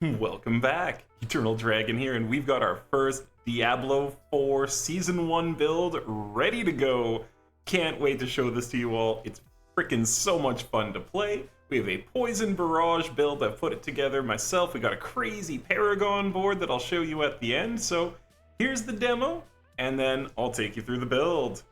Welcome back, Eternal Dragon here, and we've got our first Diablo 4 Season 1 build ready to go. Can't wait to show this to you all. It's freaking so much fun to play. We have a Poison Barrage build. I've put it together myself. We got a crazy Paragon board that I'll show you at the end. So here's the demo, and then I'll take you through the build.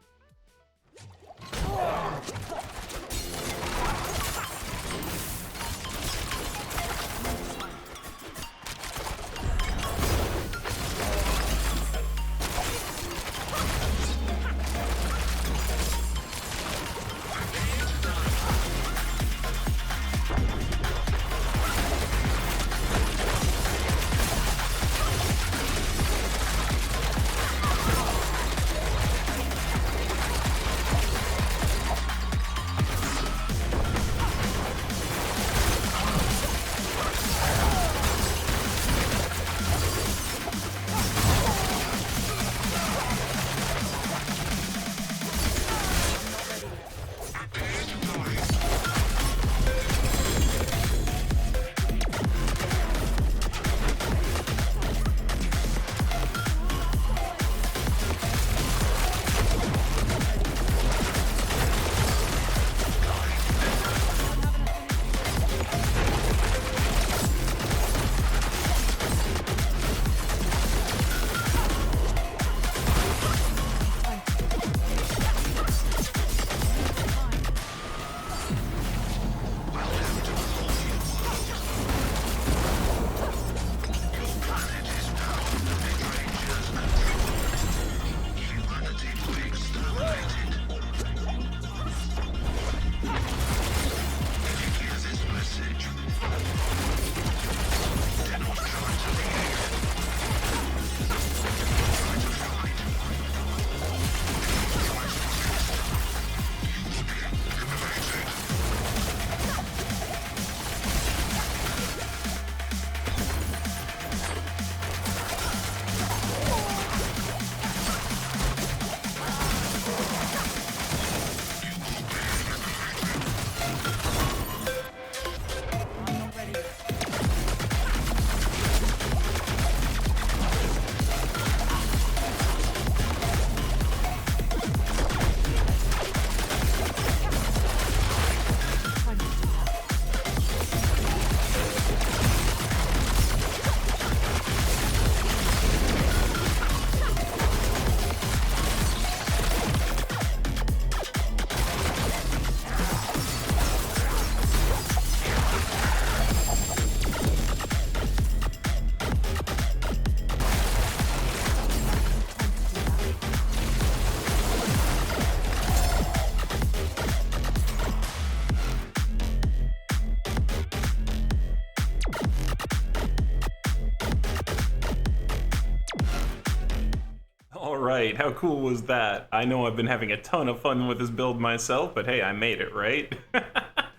Alright, how cool was that? I know I've been having a ton of fun with this build myself, but hey, I made it, right?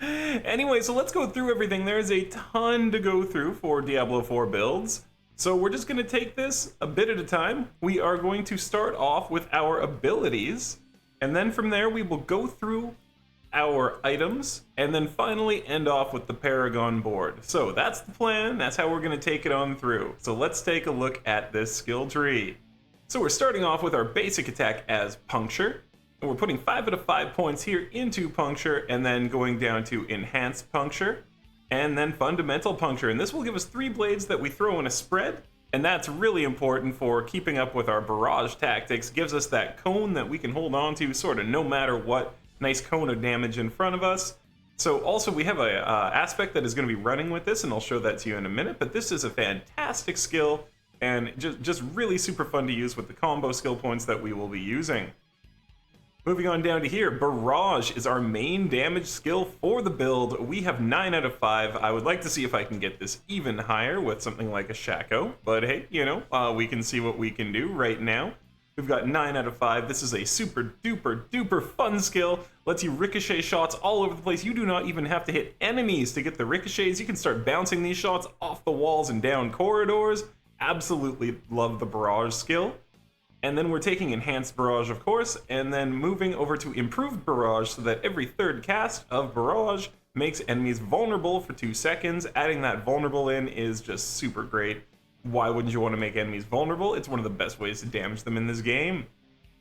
Anyway, so let's go through everything. There's a ton to go through for Diablo 4 builds. So we're just going to take this a bit at a time. We are going to start off with our abilities, and then from there we will go through our items, and then finally end off with the Paragon board. So that's the plan, that's how we're going to take it on through. So let's take a look at this skill tree. So we're starting off with our basic attack as Puncture, and we're putting 5 out of 5 points here into Puncture, and then going down to Enhanced Puncture, and then Fundamental Puncture. And this will give us 3 blades that we throw in a spread, and that's really important for keeping up with our barrage tactics. Gives us that cone that we can hold on to sort of no matter what. Nice cone of damage in front of us. So also we have a aspect that is going to be running with this, and I'll show that to you in a minute, but this is a fantastic skill, and just really super fun to use with the combo skill points that we will be using. Moving on down to here, Barrage is our main damage skill for the build. We have 9 out of 5. I would like to see if I can get this even higher with something like a Shaco, but hey, you know, we can see what we can do right now. We've got 9 out of 5. This is a super duper duper fun skill. Lets you ricochet shots all over the place. You do not even have to hit enemies to get the ricochets. You can start bouncing these shots off the walls and down corridors. Absolutely love the Barrage skill. And then we're taking Enhanced Barrage, of course, and then moving over to Improved Barrage so that every third cast of Barrage makes enemies vulnerable for 2 seconds. Adding that vulnerable in is just super great. Why wouldn't you want to make enemies vulnerable? It's one of the best ways to damage them in this game.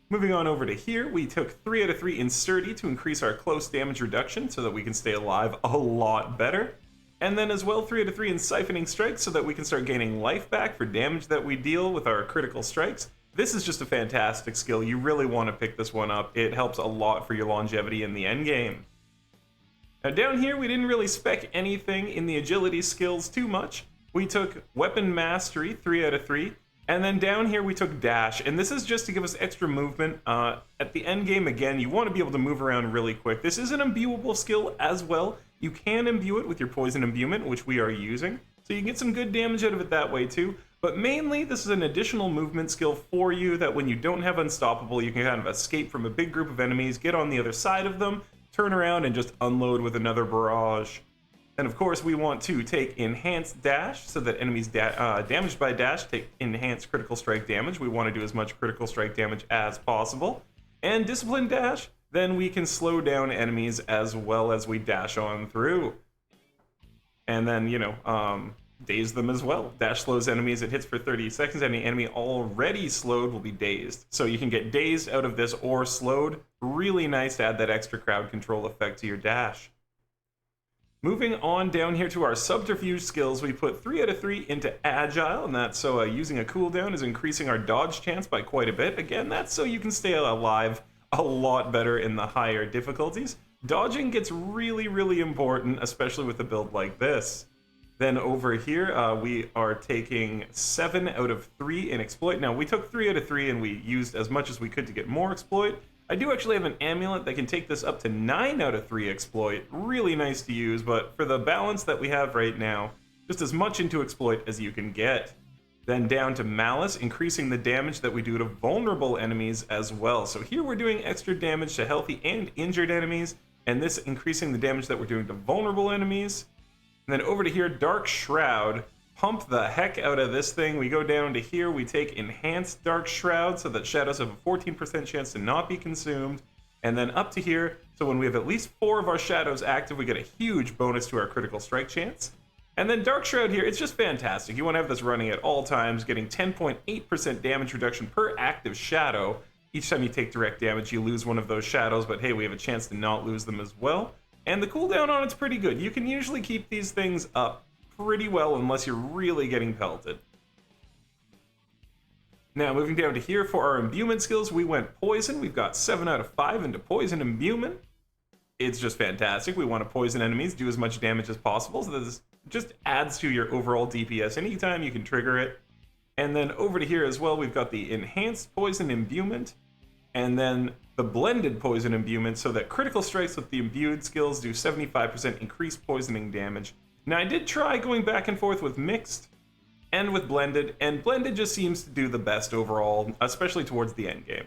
Moving on over to here, we took 3 out of 3 in Sturdy to increase our close damage reduction so that we can stay alive a lot better. And then as well 3 out of 3 in Siphoning Strikes so that we can start gaining life back for damage that we deal with our critical strikes. This is just a fantastic skill. You really want to pick this one up. It helps a lot for your longevity in the end game. Now down here, we didn't really spec anything in the agility skills too much. We took Weapon Mastery, 3 out of 3, and then down here we took Dash, and this is just to give us extra movement. At the end game, again, you want to be able to move around really quick. This is an imbuable skill as well. You can imbue it with your Poison Imbuement, which we are using, so you can get some good damage out of it that way too. But mainly, this is an additional movement skill for you that when you don't have Unstoppable, you can kind of escape from a big group of enemies, get on the other side of them, turn around and just unload with another Barrage. And of course, we want to take Enhanced Dash so that enemies damaged by Dash take Enhanced Critical Strike damage. We want to do as much Critical Strike damage as possible. And Discipline Dash, then we can slow down enemies as well as we dash on through. And then, you know, daze them as well. Dash slows enemies, it hits for 30 seconds. Any enemy already slowed will be dazed. So you can get dazed out of this or slowed. Really nice to add that extra crowd control effect to your dash. Moving on down here to our subterfuge skills, we put 3 out of 3 into Agile, and that's so using a cooldown is increasing our dodge chance by quite a bit. Again, that's so you can stay alive a lot better in the higher difficulties. Dodging gets really, really important, especially with a build like this. Then over here, we are taking 7 out of 3 in Exploit. Now, we took 3 out of 3 and we used as much as we could to get more Exploit. I do actually have an amulet that can take this up to 9 out of 3 Exploit. Really nice to use, but for the balance that we have right now, just as much into Exploit as you can get. Then down to Malice, increasing the damage that we do to vulnerable enemies as well. So here we're doing extra damage to healthy and injured enemies, and this increasing the damage that we're doing to vulnerable enemies. And then over to here, Dark Shroud. Pump the heck out of this thing. We go down to here, we take Enhanced Dark Shroud so that shadows have a 14% chance to not be consumed. And then up to here, so when we have at least 4 of our shadows active, we get a huge bonus to our critical strike chance. And then Dark Shroud here, it's just fantastic. You want to have this running at all times, getting 10.8% damage reduction per active shadow. Each time you take direct damage, you lose one of those shadows, but hey, we have a chance to not lose them as well. And the cooldown on it's pretty good. You can usually keep these things up pretty well unless you're really getting pelted. Now moving down to here for our imbuement skills, we went Poison. We've got 7 out of 5 into Poison Imbuement. It's just fantastic. We want to poison enemies, do as much damage as possible, so this just adds to your overall DPS anytime you can trigger it. And then over to here as well, we've got the Enhanced Poison Imbuement, and then the Blended Poison Imbuement, so that critical strikes with the imbued skills do 75% increased poisoning damage. Now, I did try going back and forth with Mixed and with Blended, and Blended just seems to do the best overall, especially towards the end game.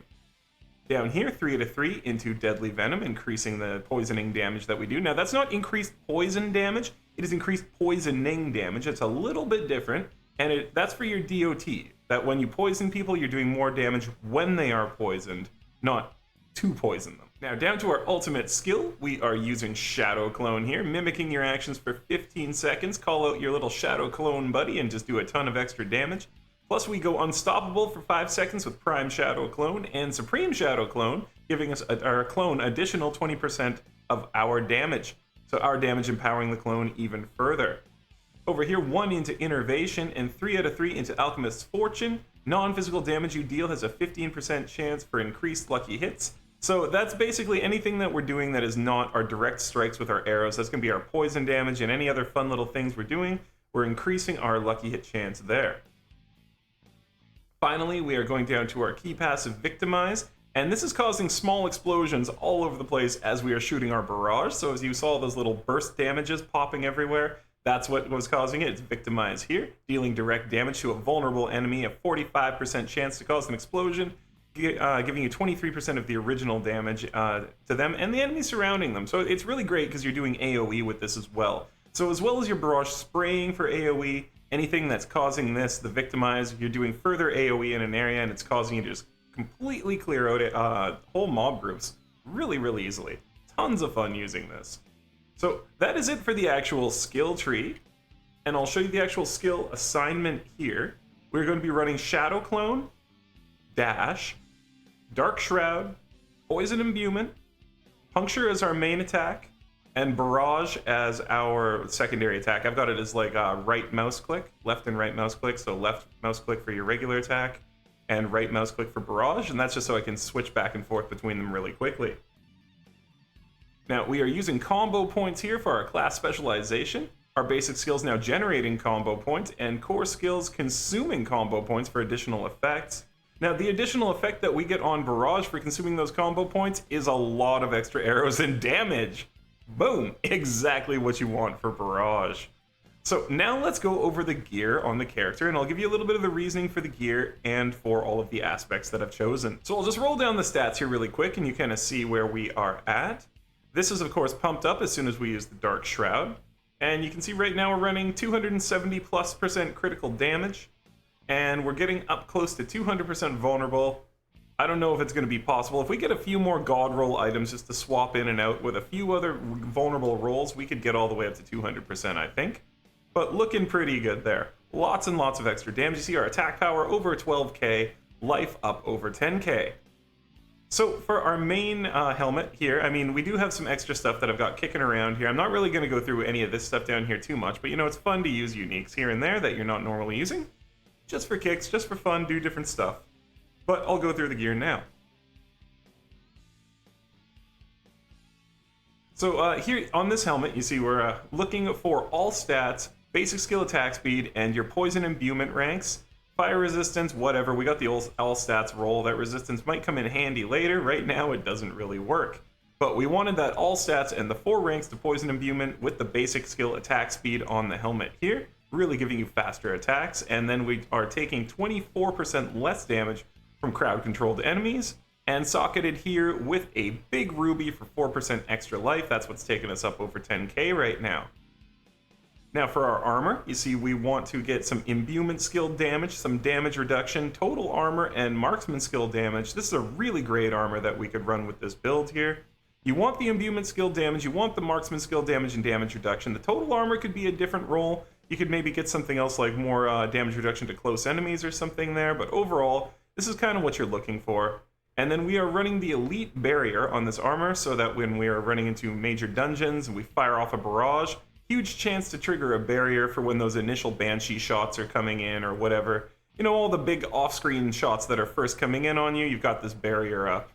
Down here, 3 out of 3 into Deadly Venom, increasing the poisoning damage that we do. Now, that's not increased poison damage, it is increased poisoning damage. It's a little bit different, and that's for your DOT, that when you poison people, you're doing more damage when they are poisoned, not to poison them. Now down to our ultimate skill, we are using Shadow Clone here, mimicking your actions for 15 seconds, call out your little Shadow Clone buddy and just do a ton of extra damage. Plus we go Unstoppable for 5 seconds with Prime Shadow Clone and Supreme Shadow Clone, giving us our clone additional 20% of our damage. So our damage empowering the clone even further. Over here, 1 into Innervation and 3 out of 3 into Alchemist's Fortune. Non-physical damage you deal has a 15% chance for increased lucky hits. So that's basically anything that we're doing that is not our direct strikes with our arrows. That's going to be our poison damage and any other fun little things we're doing. We're increasing our lucky hit chance there. Finally, we are going down to our key passive Victimize, and this is causing small explosions all over the place as we are shooting our barrage. So as you saw those little burst damages popping everywhere, that's what was causing it. It's Victimize here, dealing direct damage to a vulnerable enemy, a 45% chance to cause an explosion, giving you 23% of the original damage to them and the enemies surrounding them. So it's really great because you're doing AoE with this as well. So as well as your barrage spraying for AoE, anything that's causing this, the Victimize, you're doing further AoE in an area and it's causing you to just completely clear out whole mob groups really, really easily. Tons of fun using this. So that is it for the actual skill tree, and I'll show you the actual skill assignment here. We're going to be running Shadow Clone, Dash, Dark Shroud, Poison Imbuement, Puncture as our main attack, and Barrage as our secondary attack. I've got it as like right mouse click, left and right mouse click, so left mouse click for your regular attack, and right mouse click for Barrage, and that's just so I can switch back and forth between them really quickly. Now, we are using combo points here for our class specialization. Our basic skills now generating combo points, and core skills consuming combo points for additional effects. Now, the additional effect that we get on Barrage for consuming those combo points is a lot of extra arrows and damage. Boom! Exactly what you want for Barrage. So now let's go over the gear on the character, and I'll give you a little bit of the reasoning for the gear and for all of the aspects that I've chosen. So I'll just roll down the stats here really quick, and you kind of see where we are at. This is, of course, pumped up as soon as we use the Dark Shroud. And you can see right now we're running 270+% critical damage. And we're getting up close to 200% vulnerable. I don't know if it's going to be possible. If we get a few more God roll items just to swap in and out with a few other vulnerable rolls, we could get all the way up to 200%, I think. But looking pretty good there. Lots and lots of extra damage. You see our attack power over 12k, life up over 10k. So for our main helmet here, I mean, we do have some extra stuff that I've got kicking around here. I'm not really going to go through any of this stuff down here too much, but you know, it's fun to use uniques here and there that you're not normally using. Just for kicks, just for fun, do different stuff. But I'll go through the gear now. So here on this helmet, you see we're looking for all stats, basic skill attack speed, and your poison imbuement ranks. Fire resistance, whatever, we got the all stats roll. That resistance might come in handy later. Right now it doesn't really work. But we wanted that all stats and the 4 ranks to poison imbuement with the basic skill attack speed on the helmet here, really giving you faster attacks. And then we are taking 24% less damage from crowd controlled enemies, and socketed here with a big ruby for 4% extra life. That's what's taking us up over 10k right now. Now for our armor, you see we want to get some imbuement skill damage, some damage reduction, total armor, and marksman skill damage. This is a really great armor that we could run with this build here. You want the imbuement skill damage, you want the marksman skill damage and damage reduction. The total armor could be a different role. You could maybe get something else like more damage reduction to close enemies or something there, but overall, this is kind of what you're looking for. And then we are running the elite barrier on this armor so that when we are running into major dungeons and we fire off a barrage, huge chance to trigger a barrier for when those initial banshee shots are coming in or whatever. You know, all the big off-screen shots that are first coming in on you, you've got this barrier up.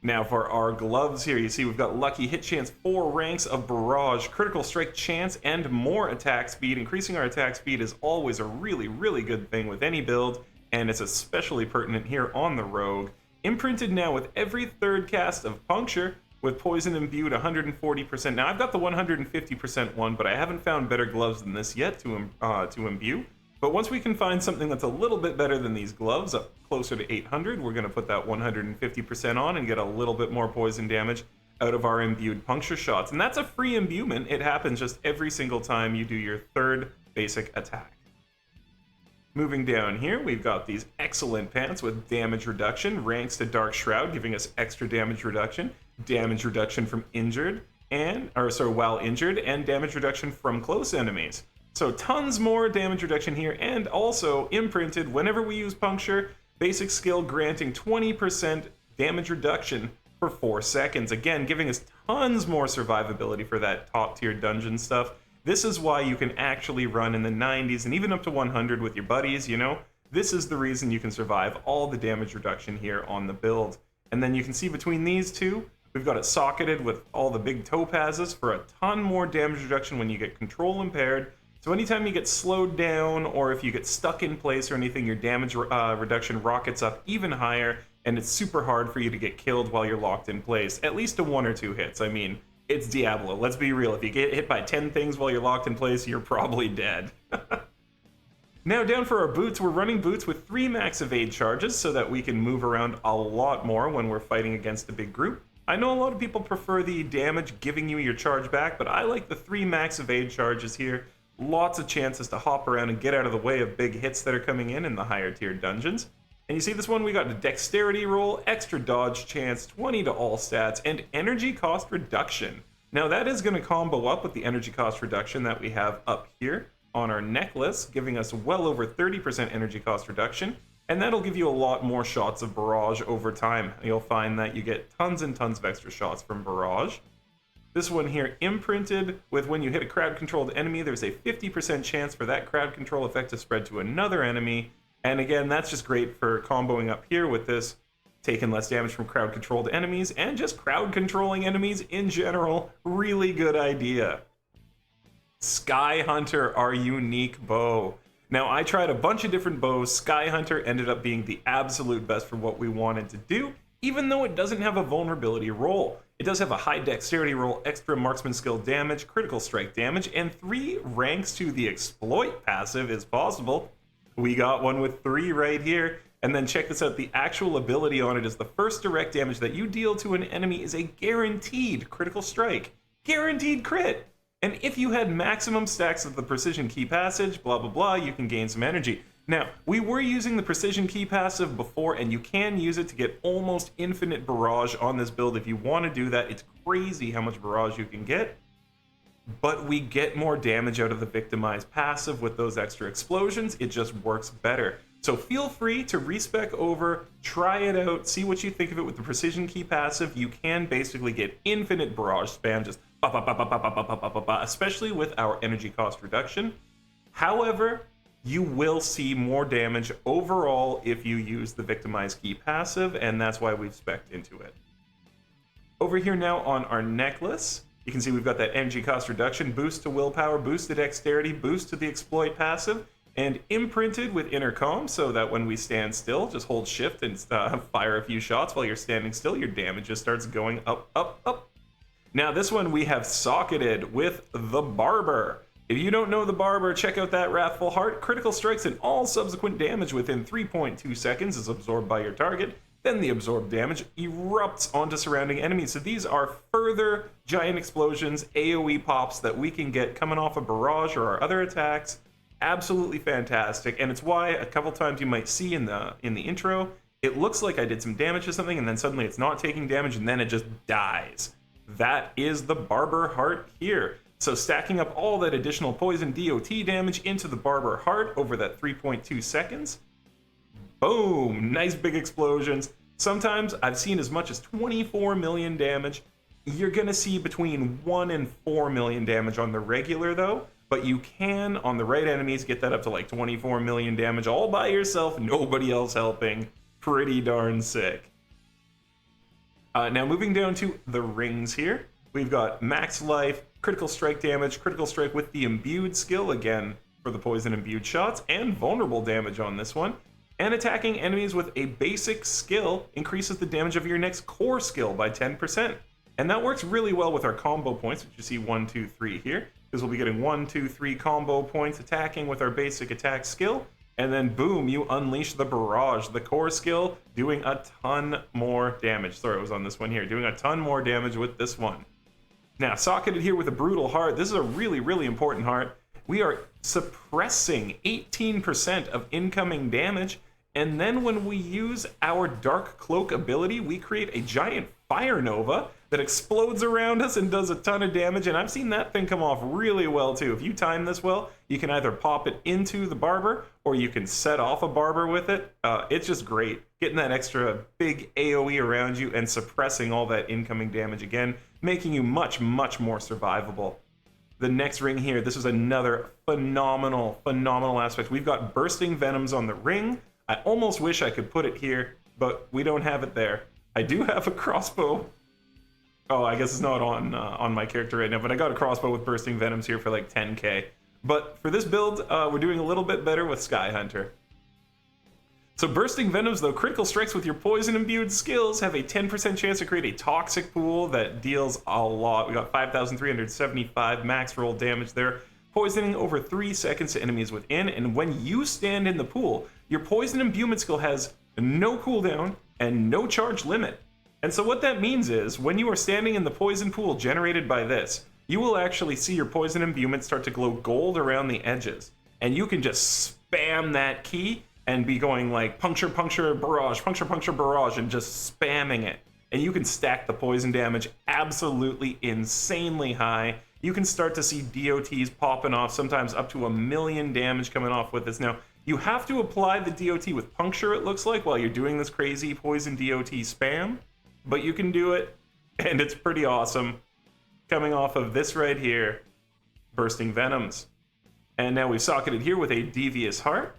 Now for our gloves here, you see we've got lucky hit chance, 4 ranks of barrage, critical strike chance, and more attack speed. Increasing our attack speed is always a really, really good thing with any build, and it's especially pertinent here on the rogue. Imprinted now with every 3rd cast of puncture, with poison imbued 140%. Now I've got the 150% one, but I haven't found better gloves than this yet to imbue. But once we can find something that's a little bit better than these gloves, up closer to 800, we're going to put that 150% on and get a little bit more poison damage out of our imbued puncture shots. And that's a free imbuement. It happens just every single time you do your 3rd basic attack. Moving down here, we've got these excellent pants with damage reduction, ranks to Dark Shroud, giving us extra damage reduction from injured, while injured, and damage reduction from close enemies. So tons more damage reduction here, and also imprinted whenever we use puncture, basic skill granting 20% damage reduction for 4 seconds. Again, giving us tons more survivability for that top tier dungeon stuff. This is why you can actually run in the 90s and even up to 100 with your buddies, you know? This is the reason you can survive all the damage reduction here on the build. And then you can see between these two, we've got it socketed with all the big topazes for a ton more damage reduction when you get control impaired. So anytime you get slowed down or if you get stuck in place or anything, your damage reduction rockets up even higher, and it's super hard for you to get killed while you're locked in place. At least to 1 or 2 hits. I mean, it's Diablo. Let's be real. If you get hit by 10 things while you're locked in place, you're probably dead. Now down for our boots, we're running boots with 3 max evade charges so that we can move around a lot more when we're fighting against a big group. I know a lot of people prefer the damage giving you your charge back, but I like the 3 max evade charges here. Lots of chances to hop around and get out of the way of big hits that are coming in the higher tier dungeons. And you see this one, we got a dexterity roll, extra dodge chance, 20 to all stats, and energy cost reduction. Now that is going to combo up with the energy cost reduction that we have up here on our necklace, giving us well over 30% energy cost reduction, and that'll give you a lot more shots of Barrage over time. You'll find that you get tons and tons of extra shots from Barrage. This one here, imprinted with when you hit a crowd-controlled enemy, there's a 50% chance for that crowd control effect to spread to another enemy. And again, that's just great for comboing up here with this, taking less damage from crowd-controlled enemies, and just crowd-controlling enemies in general. Really good idea. Sky Hunter, our unique bow. Now, I tried a bunch of different bows. Sky Hunter ended up being the absolute best for what we wanted to do, even though it doesn't have a vulnerability roll. It does have a high dexterity roll, extra marksman skill damage, critical strike damage, and 3 ranks to the exploit passive is possible. We got one with 3 right here. And then check this out, the actual ability on it is the first direct damage that you deal to an enemy is a guaranteed critical strike. Guaranteed crit! And if you had maximum stacks of the precision key passage, blah blah blah, you can gain some energy. Now, we were using the precision key passive before, and you can use it to get almost infinite barrage on this build if you want to do that. It's crazy how much barrage you can get. But we get more damage out of the victimized passive with those extra explosions. It just works better. So feel free to respec over, try it out, see what you think of it with the precision key passive. You can basically get infinite barrage spam, just ba ba ba ba ba ba ba ba ba ba, especially with our energy cost reduction. However, you will see more damage overall if you use the victimized key passive, and that's why we've spec'd into it. Over here now on our necklace, you can see we've got that energy cost reduction, boost to willpower, boost to dexterity, boost to the exploit passive, and imprinted with intercom so that when we stand still, just hold shift and fire a few shots while you're standing still, your damage just starts going up, up, up. Now this one we have socketed with the Barber. If you don't know the Barber, check out that Wrathful Heart. Critical strikes and all subsequent damage within 3.2 seconds is absorbed by your target. Then the absorbed damage erupts onto surrounding enemies. So these are further giant explosions, AoE pops that we can get coming off a Barrage or our other attacks. Absolutely fantastic, and it's why a couple times you might see in the intro, it looks like I did some damage to something, and then suddenly it's not taking damage, and then it just dies. That is the Barber Heart here. So stacking up all that additional poison DOT damage into the Barber Heart over that 3.2 seconds. Boom! Nice big explosions. Sometimes I've seen as much as 24 million damage. You're gonna see between 1 and 4 million damage on the regular though, but you can, on the right enemies, get that up to like 24 million damage all by yourself, nobody else helping. Pretty darn sick. Now moving down to the rings here, we've got max life, critical strike damage, critical strike with the imbued skill, again for the poison imbued shots, and vulnerable damage on this one. And attacking enemies with a basic skill increases the damage of your next core skill by 10%. And that works really well with our combo points, which you see 1, 2, 3 here, because we'll be getting 1, 2, 3 combo points attacking with our basic attack skill. And then boom, you unleash the Barrage, the core skill, doing a ton more damage. Sorry, it was on this one here, doing a ton more damage with this one. Now, socketed here with a Brutal Heart, this is a really, really important heart. We are suppressing 18% of incoming damage, and then when we use our Dark Cloak ability, we create a giant Fire Nova that explodes around us and does a ton of damage, and I've seen that thing come off really well too. If you time this well, you can either pop it into the Barber, or you can set off a Barber with it. It's just great, getting that extra big AoE around you and suppressing all that incoming damage again, making you much, much more survivable. The next ring here, this is another phenomenal, phenomenal aspect. We've got Bursting Venoms on the ring. I almost wish I could put it here, but we don't have it there. I do have a crossbow. Oh, I guess it's not on my character right now, but I got a crossbow with Bursting Venoms here for like 10k. But for this build, we're doing a little bit better with Sky Hunter. So Bursting Venoms, though, critical strikes with your poison imbued skills have a 10% chance to create a toxic pool that deals a lot. We got 5,375 max roll damage there, poisoning over 3 seconds to enemies within, and when you stand in the pool, your poison imbuement skill has no cooldown and no charge limit. And so what that means is, when you are standing in the poison pool generated by this, you will actually see your poison imbuement start to glow gold around the edges, and you can just spam that key and be going like puncture, puncture, barrage, and just spamming it. and you can stack the poison damage absolutely insanely high. You can start to see DOTs popping off, sometimes up to 1,000,000 damage coming off with this. Now, you have to apply the DOT with puncture, it looks like, while you're doing this crazy poison DOT spam, but you can do it, and it's pretty awesome. Coming off of this right here, Bursting Venoms. And now we've socketed here with a Devious Heart,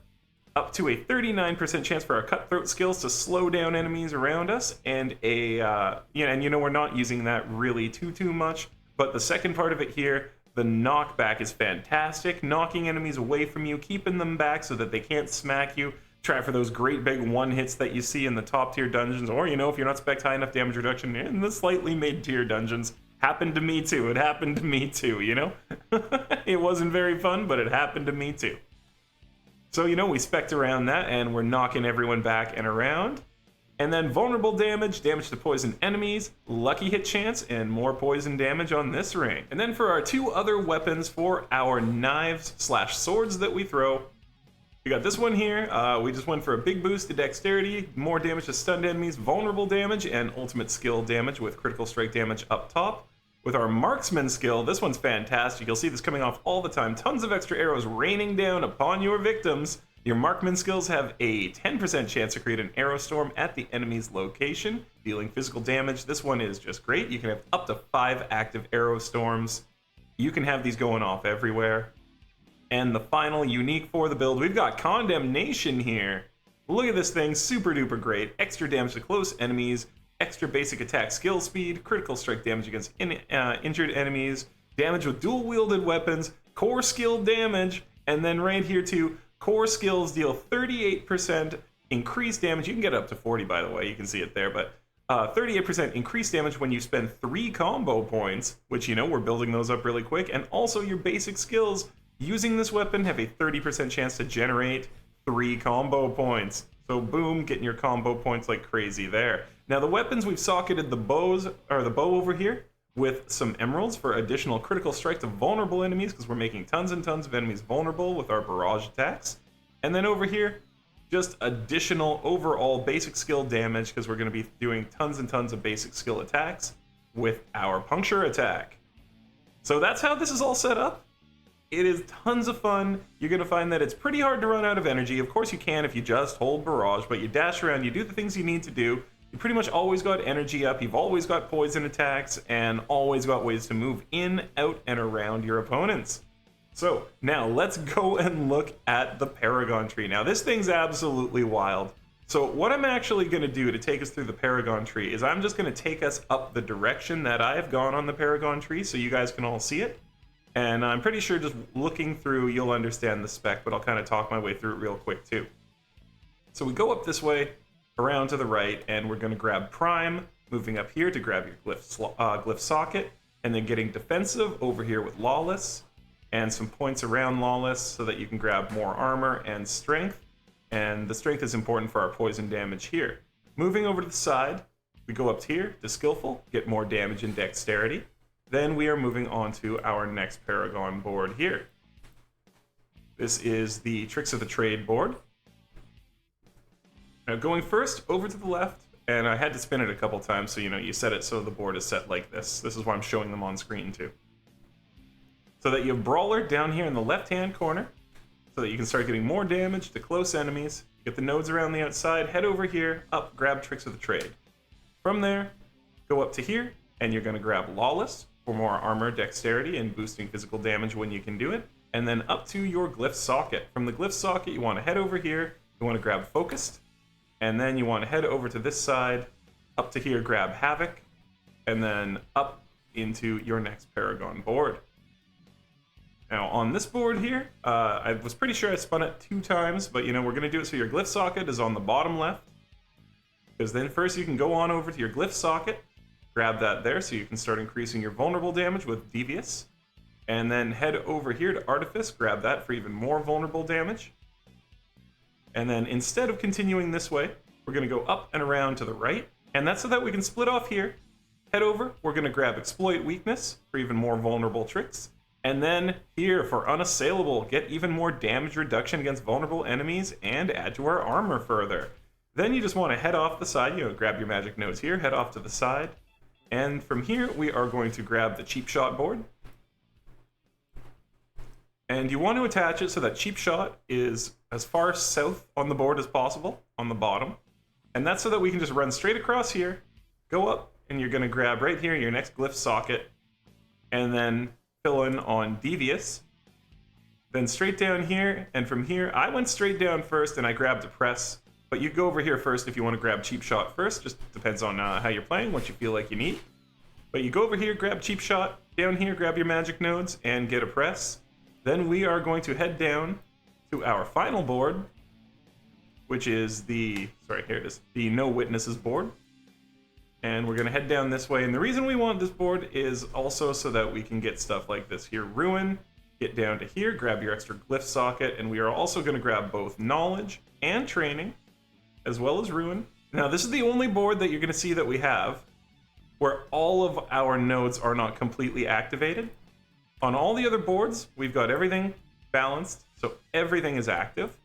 up to a 39% chance for our Cutthroat skills to slow down enemies around us, and we're not using that really too much. But the second part of it here, the knockback is fantastic, knocking enemies away from you, keeping them back so that they can't smack you. Try for those great big one hits that you see in the top tier dungeons, or if you're not spec high enough damage reduction in the slightly mid tier dungeons. Happened to me too. It happened to me too, It wasn't very fun, but it happened to me too. So, we spec'd around that, and we're knocking everyone back and around. And then vulnerable damage, damage to poison enemies, lucky hit chance, and more poison damage on this ring. And then for our two other weapons for our knives/swords that we throw, we got this one here. We just went for a big boost to dexterity, more damage to stunned enemies, vulnerable damage, and ultimate skill damage with critical strike damage up top. With our marksman skill, this one's fantastic. You'll see this coming off all the time. Tons of extra arrows raining down upon your victims. Your marksman skills have a 10% chance to create an arrow storm at the enemy's location, dealing physical damage. This one is just great. You can have up to 5 active arrow storms. You can have these going off everywhere. And the final unique for the build, we've got Condemnation here. Look at this thing, super duper great. Extra damage to close enemies, extra basic attack skill speed, critical strike damage against injured enemies, damage with dual wielded weapons, core skill damage, and then right here too, core skills deal 38% increased damage. You can get up to 40 by the way, you can see it there, but 38% increased damage when you spend 3 combo points, which we're building those up really quick, and also your basic skills using this weapon have a 30% chance to generate 3 combo points. So boom, getting your combo points like crazy there. Now the weapons, we've socketed the bow over here with some emeralds for additional critical strike to vulnerable enemies, because we're making tons and tons of enemies vulnerable with our barrage attacks. And then over here, just additional overall basic skill damage, because we're going to be doing tons and tons of basic skill attacks with our puncture attack. So that's how this is all set up. It is tons of fun. You're going to find that it's pretty hard to run out of energy. Of course you can if you just hold barrage, but you dash around, you do the things you need to do. You pretty much always got energy up, you've always got poison attacks, and always got ways to move in, out, and around your opponents. So now let's go and look at the Paragon Tree. Now this thing's absolutely wild. So what I'm actually going to do to take us through the Paragon Tree is I'm just going to take us up the direction that I've gone on the Paragon Tree so you guys can all see it. And I'm pretty sure just looking through you'll understand the spec, but I'll kind of talk my way through it real quick too. So we go up this way, around to the right, and we're going to grab Prime, moving up here to grab your glyph socket, and then getting defensive over here with Lawless, and some points around Lawless so that you can grab more armor and strength, and the strength is important for our poison damage here. Moving over to the side, we go up here to Skillful, get more damage and dexterity. Then we are moving on to our next Paragon board here. This is the Tricks of the Trade board. Now going first over to the left, and I had to spin it a couple times so you set it so the board is set like this. This is why I'm showing them on screen too. So that you have Brawler down here in the left hand corner, so that you can start getting more damage to close enemies. Get the nodes around the outside, head over here, up, grab Tricks of the Trade. From there, go up to here, and you're going to grab Lawless for more armor, dexterity, and boosting physical damage when you can do it. And then up to your Glyph Socket. From the Glyph Socket, you want to head over here, you want to grab Focused, and then you want to head over to this side, up to here, grab Havoc, and then up into your next Paragon board. Now on this board here, I was pretty sure I spun it 2 times, but we're going to do it so your Glyph Socket is on the bottom left, because then first you can go on over to your Glyph Socket, grab that there so you can start increasing your vulnerable damage with Devious, and then head over here to Artifice, grab that for even more vulnerable damage. And then instead of continuing this way, we're going to go up and around to the right, and that's so that we can split off here, head over, we're going to grab Exploit Weakness for even more vulnerable tricks, and then here for Unassailable, get even more damage reduction against vulnerable enemies and add to our armor further. Then you just want to head off the side, grab your magic nodes here, head off to the side. And from here, we are going to grab the cheap shot board. And you want to attach it so that cheap shot is as far south on the board as possible, on the bottom. And that's so that we can just run straight across here, go up, and you're going to grab right here your next glyph socket, and then fill in on Devious. Then straight down here, and from here, I went straight down first and I grabbed a press. But you go over here first if you want to grab cheap shot first. Just depends on how you're playing, what you feel like you need. But you go over here, grab cheap shot. Down here, grab your magic nodes and get a press. Then we are going to head down to our final board, which is the no witnesses board. And we're going to head down this way. And the reason we want this board is also so that we can get stuff like this here. Ruin, get down to here, grab your extra glyph socket. And we are also going to grab both knowledge and training, as well as Ruin. Now, this is the only board that you're going to see that we have where all of our nodes are not completely activated. On all the other boards, we've got everything balanced, so everything is active.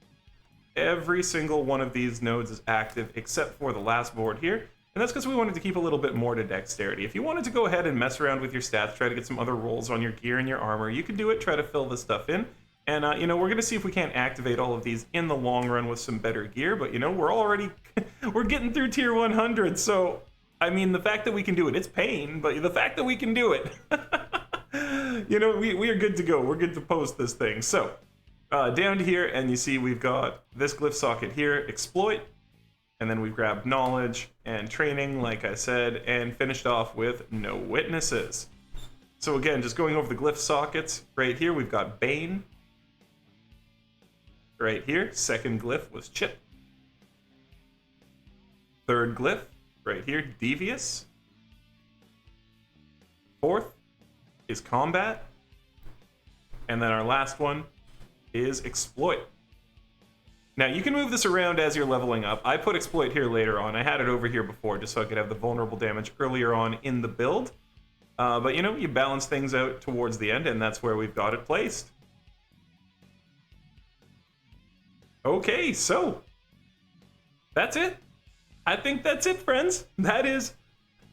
Every single one of these nodes is active except for the last board here, and that's because we wanted to keep a little bit more to dexterity. If you wanted to go ahead and mess around with your stats, try to get some other rolls on your gear and your armor, you could do it, try to fill this stuff in. And, we're going to see if we can't activate all of these in the long run with some better gear. But, we're already, we're getting through tier 100. So, I mean, the fact that we can do it, it's pain. But the fact that we can do it, we are good to go. We're good to post this thing. So, down to here, and you see we've got this glyph socket here, exploit. And then we've grabbed knowledge and training, like I said, and finished off with no witnesses. So, again, just going over the glyph sockets, right here, we've got Bane. Right here, second glyph was Chip. Third glyph, right here, Devious. Fourth is Combat. And then our last one is Exploit. Now, you can move this around as you're leveling up. I put Exploit here later on. I had it over here before just so I could have the vulnerable damage earlier on in the build. But, you balance things out towards the end, and that's where we've got it placed. Okay, so that's it. I think that's it, friends. That is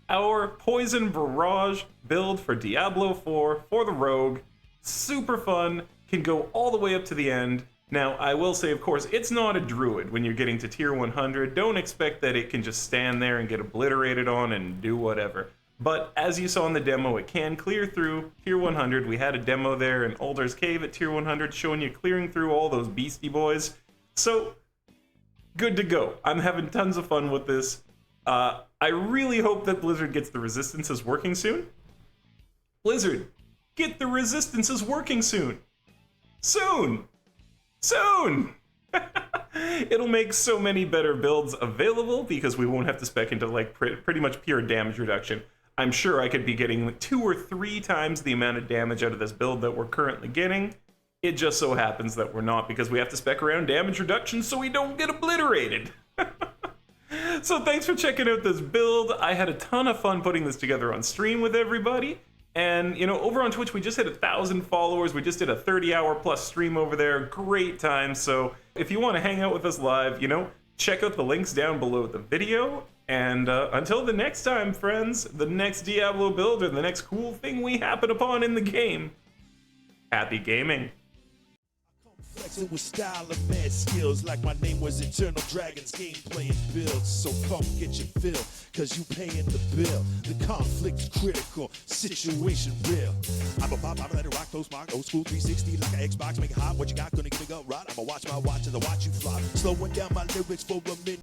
our Poison Barrage build for Diablo 4 for the Rogue. Super fun, can go all the way up to the end. Now, I will say, of course, it's not a druid when you're getting to tier 100. Don't expect that it can just stand there and get obliterated on and do whatever. But as you saw in the demo, it can clear through tier 100. We had a demo there in Alder's Cave at tier 100 showing you clearing through all those beastie boys. So, good to go. I'm having tons of fun with this. I really hope that Blizzard gets the resistances working soon. Blizzard, get the resistances working soon. Soon! Soon! It'll make so many better builds available because we won't have to spec into pretty much pure damage reduction. I'm sure I could be getting 2 or 3 times the amount of damage out of this build that we're currently getting. It just so happens that we're not because we have to spec around damage reduction so we don't get obliterated. So thanks for checking out this build. I had a ton of fun putting this together on stream with everybody. And, over on Twitch, we just hit 1,000 followers. We just did a 30-hour plus stream over there. Great time. So if you want to hang out with us live, check out the links down below the video. And until the next time, friends, the next Diablo build or the next cool thing we happen upon in the game, happy gaming. Flexing with style and mad skills like my name was Eternal Dragons gameplay and builds. So come get your fill, cause you paying the bill. The conflict's critical, situation real. I'm a pop, I'm let it rock, close mark, old school 360 like an Xbox, make it hot. What you got, gonna give it go right? I'ma watch my watch as I watch you fly. Slowing down my lyrics for a minute.